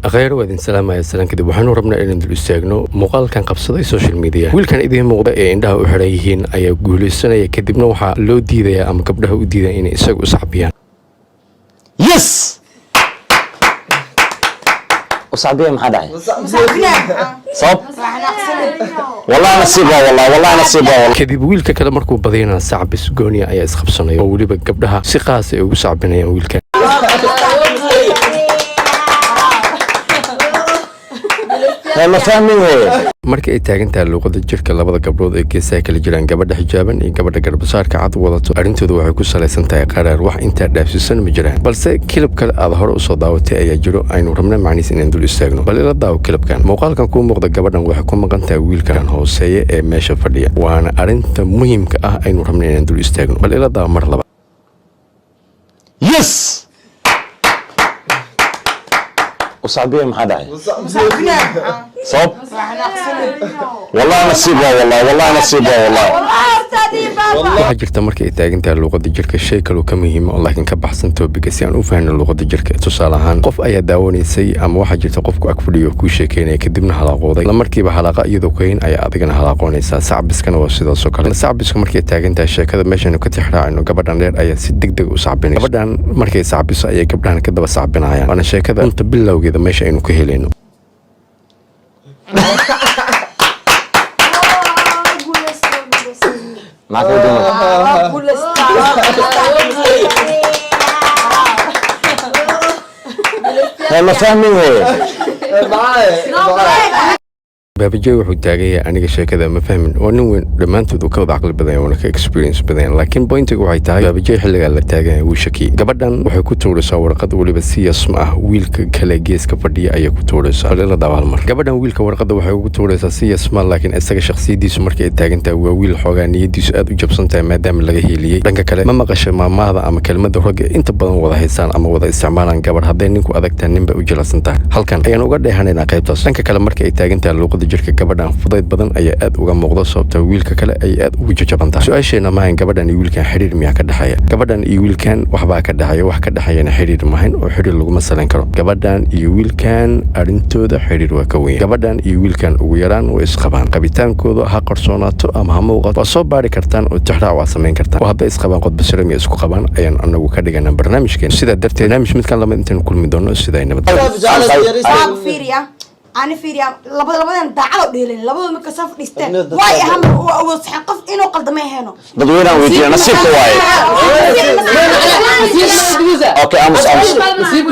غير وادين سلام يا سلام كده waxaanu rabnaa inaan dul istaagno muuqaalkan qabsaday social media wiilkan idin muuqda ee indhaha u xiran yihiin ayaa guuleysanaya kadibna waxa loo diidayaa ama gabdhaha u diidan inay isagu u saxbiyaan yes وصعبيه ما حدا صوب والله نصيبه والله نصيبه kadib wiilka kale markuu badayna sacbis gooniya ayaa isqabsanaya oo waliba gabdhaha si qaas ah ugu sacbinayaan wiilka ما فاهمين markii ay taagantahay luuqada jirka labada gabdhood ee geesaha kala jiraan gabadha xijaaban iyo gabadha garbasaarka cad wadato arintoodu waxay ku salaysan tahay qaraar wax inta dhaafsiisan ma jiraan balse kilib kale aad hore u soo daawatay ayaa jiro aynu rabnaa macniis inaan dul istaagno bal ila daawo kilibkan muuqaalkan ku muuqda gabadhan waxay ku maqan tahay wiilkan hooseeye ee meesha fadhiya waana arinta muhiimka ah aynu rabnaa inaan dul istaagno bal ila daawo mar laba yes وصعبيه ما حدا صوب والله نصيبه والله نصيبه والله waxa jirta markay taagantahay luuqada jirka shay kale oo ka muhiim ah laakiin ka baxsan topic si aan u fahanno luuqada jirka tusaale ahaan qof ayaa daawanaysay ama waxa jirta qofku ag fadhiyo ku sheekeynaya kadibna halaaqooday la markiiba halaaqa iyadoo kayn ayaa adigana halaaqoonaysa sacbiskana waa sidaas oo kale sacbiska markay taagantahay sheekada meeshan ka tixraacino gabadhan dheer ayaa si degdeg u sacbinaysa gabadhan markay sacbiso ayay gabdhahan ka daba sacbinayaan waana sheekada inta bilowgeeda meesha aynu ka helayno ما تقدر ما فاهمين baabajoy wuxuu taagaya aniga sheekada ma fahmin waa nin weyn dhammaantood uu ka wada caqli badan yahay ka experience badan laakiin pointiga waxay tahay baabajoy xilliga la taagan yahay wuu shaki gabadhan waxay ku tuuraysaa warqad waliba si yasma ah wiilka kale geeska fadhiya ayay ku tuuraysaa la daawal mar gabadhan wiilka warqada waxay ugu tuuraysaa si yasma laakiin isaga shakhsiyadiisu markay taagan tahay waa wiil xoogaa niyadiisu aad u jabsan tahay maadaama laga heeliyay dhanka kale ma maqashay maamaada ama kelmadda ragga inta badan wada haysaan ama wada isticmaalaan gabadh hadday ninku adagtaa ninba u jilasan tahay halkan ayaan uga dheehanaynaa qaybtaas dhanka kale markay ay taagan tahay luuqada jirka gabadhan fudayd badan ayaa aad uga muuqda sababta wiilka kale ay aad ugu jajabantahay su'aasheena maahan gabadhan iyo wiilkan xiriir miyaa ka dhaxaya gabadhan iyo wiilkan waxbaa ka dhaxaya wax ka dhaxayana xiriir maahan oo xiriir laguma salayn karo gabadhan iyo wiilkan arintooda xiriir waa ka weyn gabadhan iyo wiilkan ugu yaraan way isqabaan qabitaankooda ha qarsoonaato ama ha muuqato waa soo baari kartaan oo tixraac waa samayn kartaan oo hadday isqabaan qodbasiro miya isku qabaan ayaan anagu ka dhiganaa barnaamijkeena sidaa darteed barnaamij midkan lamid intaanu kulmi doono sidaa nabad أنا فيريا لبضن دعوة ديلين لبضن مكسف ديستين واي أهم وصحقف إنه قدمه هنا بدوينا ويجي نصيب واي اوكي امس نصيب